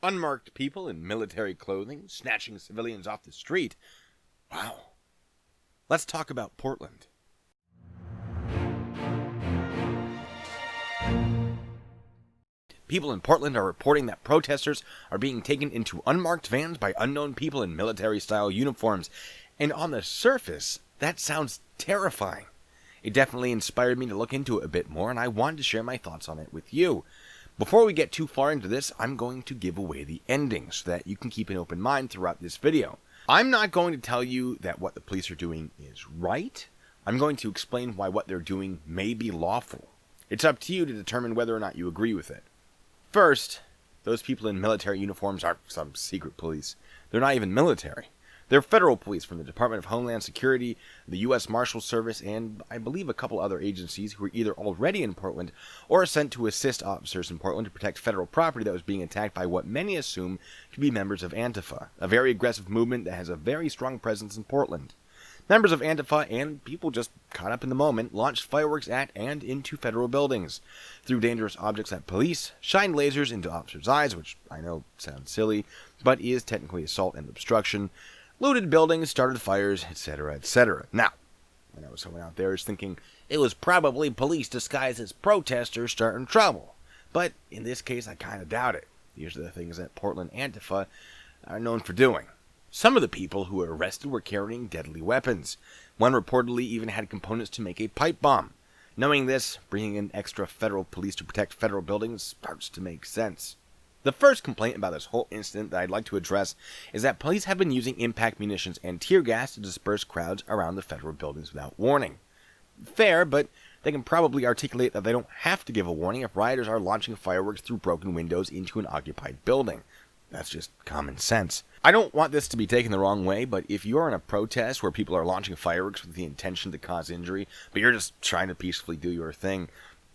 Unmarked people in military clothing snatching civilians off the street. Wow. Let's talk about Portland. People in Portland are reporting that protesters are being taken into unmarked vans by unknown people in military-style uniforms. And on the surface, that sounds terrifying. It definitely inspired me to look into it a bit more, and I wanted to share my thoughts on it with you. Before we get too far into this, I'm going to give away the ending so that you can keep an open mind throughout this video. I'm not going to tell you that what the police are doing is right. I'm going to explain why what they're doing may be lawful. It's up to you to determine whether or not you agree with it. First, those people in military uniforms aren't some secret police. They're not even military. They're federal police from the Department of Homeland Security, the U.S. Marshals Service, and I believe a couple other agencies who are either already in Portland or are sent to assist officers in Portland to protect federal property that was being attacked by what many assume to be members of Antifa, a very aggressive movement that has a very strong presence in Portland. Members of Antifa and people just caught up in the moment launched fireworks at and into federal buildings, threw dangerous objects at police, shined lasers into officers' eyes, which I know sounds silly, but is technically assault and obstruction, looted buildings, started fires, etc., etc. Now, I know someone out there is thinking it was probably police disguised as protesters starting trouble, but in this case I kind of doubt it. These are the things that Portland Antifa are known for doing. Some of the people who were arrested were carrying deadly weapons. One reportedly even had components to make a pipe bomb. Knowing this, bringing in extra federal police to protect federal buildings starts to make sense. The first complaint about this whole incident that I'd like to address is that police have been using impact munitions and tear gas to disperse crowds around the federal buildings without warning. Fair, but they can probably articulate that they don't have to give a warning if rioters are launching fireworks through broken windows into an occupied building. That's just common sense. I don't want this to be taken the wrong way, but if you're in a protest where people are launching fireworks with the intention to cause injury, but you're just trying to peacefully do your thing,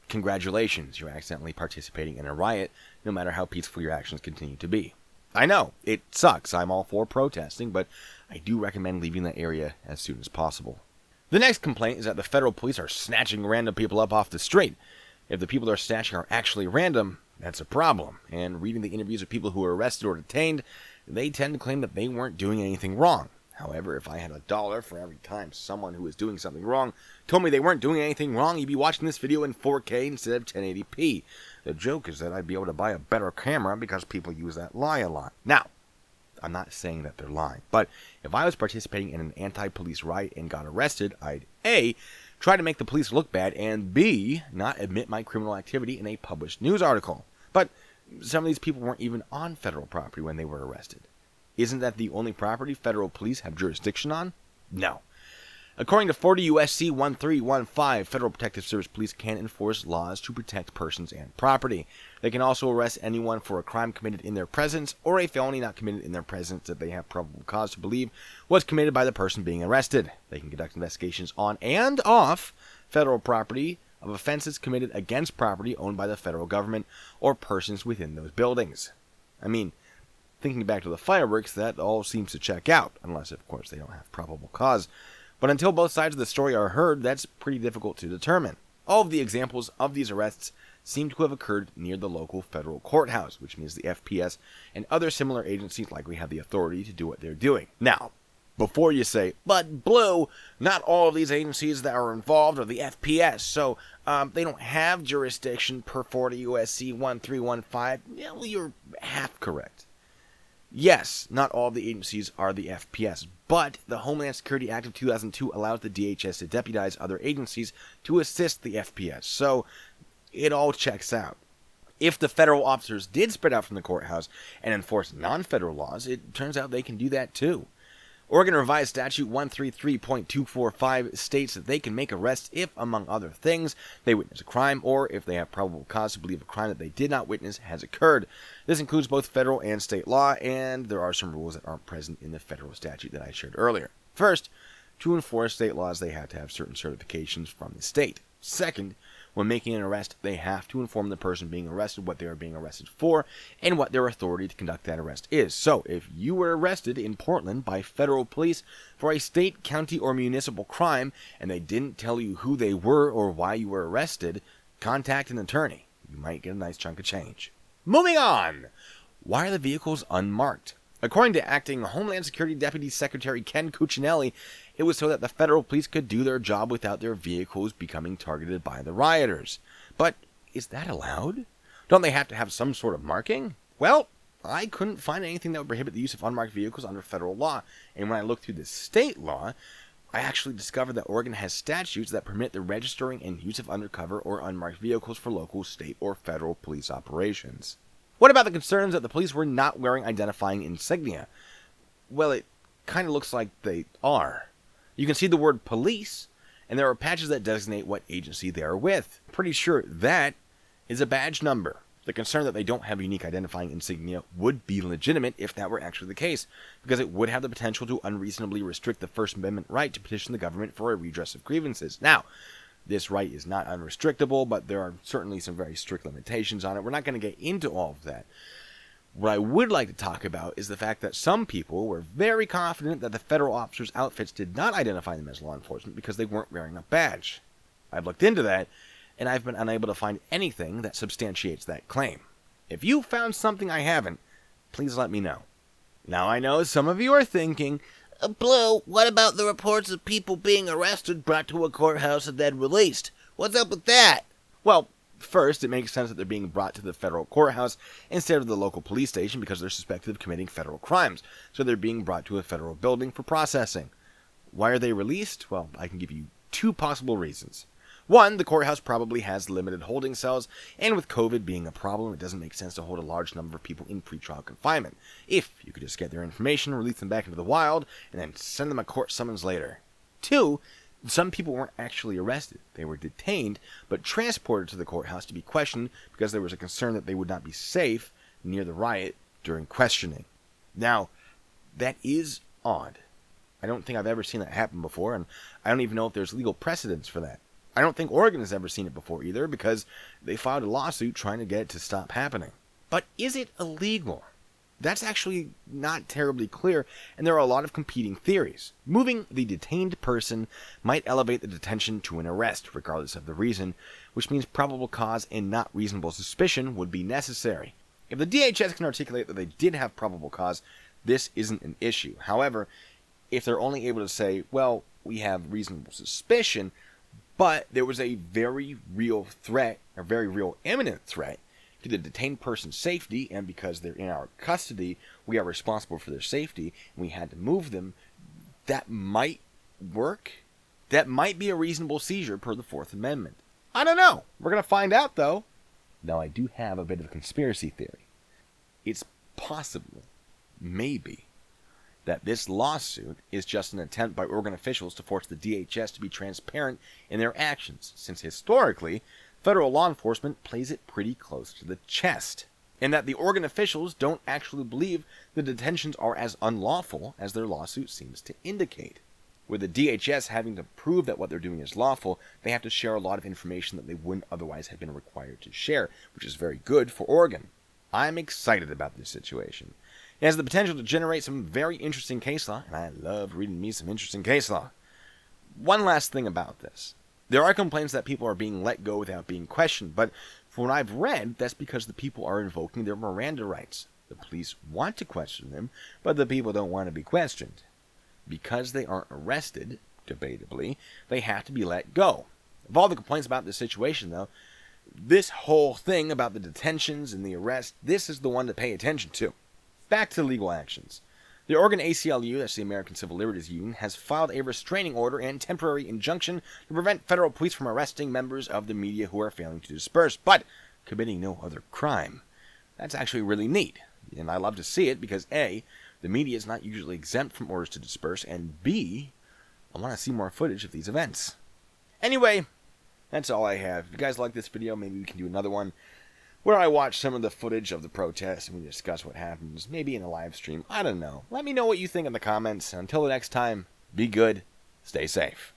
congratulations, you're accidentally participating in a riot, no matter how peaceful your actions continue to be. I know, it sucks. I'm all for protesting, but I do recommend leaving that area as soon as possible. The next complaint is that the federal police are snatching random people up off the street. If the people they're snatching are actually random, that's a problem. And reading the interviews of people who were arrested or detained, they tend to claim that they weren't doing anything wrong. However, if I had $1 for every time someone who was doing something wrong told me they weren't doing anything wrong, you'd be watching this video in 4K instead of 1080p. The joke is that I'd be able to buy a better camera because people use that lie a lot. Now, I'm not saying that they're lying, but if I was participating in an anti-police riot and got arrested, I'd A, try to make the police look bad, and B, not admit my criminal activity in a published news article. But some of these people weren't even on federal property when they were arrested. Isn't that the only property federal police have jurisdiction on? No. According to 40 U.S.C. 1315, Federal Protective Service police can enforce laws to protect persons and property. They can also arrest anyone for a crime committed in their presence or a felony not committed in their presence that they have probable cause to believe was committed by the person being arrested. They can conduct investigations on and off federal property of offenses committed against property owned by the federal government or persons within those buildings. I mean, thinking back to the fireworks, that all seems to check out, unless, of course, they don't have probable cause. But until both sides of the story are heard, that's pretty difficult to determine. All of the examples of these arrests seem to have occurred near the local federal courthouse, which means the FPS and other similar agencies likely have the authority to do what they're doing. Now, before you say, but Blue, not all of these agencies that are involved are the FPS, so they don't have jurisdiction per 40 U.S.C. 1315. Yeah, well, you're half correct. Yes, not all of the agencies are the FPS, but the Homeland Security Act of 2002 allows the DHS to deputize other agencies to assist the FPS, so it all checks out. If the federal officers did spread out from the courthouse and enforce non-federal laws, it turns out they can do that too. Oregon Revised Statute 133.245 states that they can make arrests if, among other things, they witness a crime or if they have probable cause to believe a crime that they did not witness has occurred. This includes both federal and state law, and there are some rules that aren't present in the federal statute that I shared earlier. First, to enforce state laws, they have to have certain certifications from the state. Second, when making an arrest, they have to inform the person being arrested what they are being arrested for and what their authority to conduct that arrest is. So, if you were arrested in Portland by federal police for a state, county, or municipal crime and they didn't tell you who they were or why you were arrested, contact an attorney. You might get a nice chunk of change. Moving on! Why are the vehicles unmarked? According to Acting Homeland Security Deputy Secretary Ken Cuccinelli, it was so that the federal police could do their job without their vehicles becoming targeted by the rioters. But is that allowed? Don't they have to have some sort of marking? Well, I couldn't find anything that would prohibit the use of unmarked vehicles under federal law, and when I looked through the state law, I actually discovered that Oregon has statutes that permit the registering and use of undercover or unmarked vehicles for local, state, or federal police operations. What about the concerns that the police were not wearing identifying insignia? Well, it kind of looks like they are. You can see the word police, and there are patches that designate what agency they are with. Pretty sure that is a badge number. The concern that they don't have unique identifying insignia would be legitimate if that were actually the case, because it would have the potential to unreasonably restrict the First Amendment right to petition the government for a redress of grievances. Now, this right is not unrestrictable, but there are certainly some very strict limitations on it. We're not going to get into all of that. What I would like to talk about is the fact that some people were very confident that the federal officers' outfits did not identify them as law enforcement because they weren't wearing a badge. I've looked into that, and I've been unable to find anything that substantiates that claim. If you found something I haven't, please let me know. Now I know some of you are thinking, Blue, what about the reports of people being arrested, brought to a courthouse, and then released? What's up with that? well, first, it makes sense that they're being brought to the federal courthouse instead of the local police station because they're suspected of committing federal crimes, so they're being brought to a federal building for processing. Why are they released? Well, I can give you two possible reasons. One, the courthouse probably has limited holding cells, and with COVID being a problem, it doesn't make sense to hold a large number of people in pretrial confinement. If you could just get their information, release them back into the wild, and then send them a court summons later. Two, some people weren't actually arrested. They were detained, but transported to the courthouse to be questioned because there was a concern that they would not be safe near the riot during questioning. Now, that is odd. I don't think I've ever seen that happen before, and I don't even know if there's legal precedence for that. I don't think Oregon has ever seen it before either because they filed a lawsuit trying to get it to stop happening. But is it illegal? That's actually not terribly clear, and there are a lot of competing theories. Moving the detained person might elevate the detention to an arrest, regardless of the reason, which means probable cause and not reasonable suspicion would be necessary. If the DHS can articulate that they did have probable cause, this isn't an issue. However, if they're only able to say, well, we have reasonable suspicion, but there was a very real threat, or very real imminent threat, to the detained person's safety, and because they're in our custody, we are responsible for their safety, and we had to move them, that might work. That might be a reasonable seizure per the Fourth Amendment. I don't know. We're going to find out, though. Now, I do have a bit of a conspiracy theory. It's possible, maybe, that this lawsuit is just an attempt by Oregon officials to force the DHS to be transparent in their actions, since historically, federal law enforcement plays it pretty close to the chest, and that the Oregon officials don't actually believe the detentions are as unlawful as their lawsuit seems to indicate. With the DHS having to prove that what they're doing is lawful, they have to share a lot of information that they wouldn't otherwise have been required to share, which is very good for Oregon. I'm excited about this situation. It has the potential to generate some very interesting case law, and I love reading me some interesting case law. One last thing about this. There are complaints that people are being let go without being questioned, but from what I've read, that's because the people are invoking their Miranda rights. The police want to question them, but the people don't want to be questioned. Because they aren't arrested, debatably, they have to be let go. Of all the complaints about this situation, though, this whole thing about the detentions and the arrest, this is the one to pay attention to. Back to legal actions. The Oregon ACLU, that's the American Civil Liberties Union, has filed a restraining order and temporary injunction to prevent federal police from arresting members of the media who are failing to disperse, but committing no other crime. That's actually really neat, and I love to see it because A, the media is not usually exempt from orders to disperse, and B, I want to see more footage of these events. Anyway, that's all I have. If you guys like this video, maybe we can do another one where I watch some of the footage of the protests and we discuss what happens, maybe in a live stream. I don't know. Let me know what you think in the comments. Until the next time, be good, stay safe.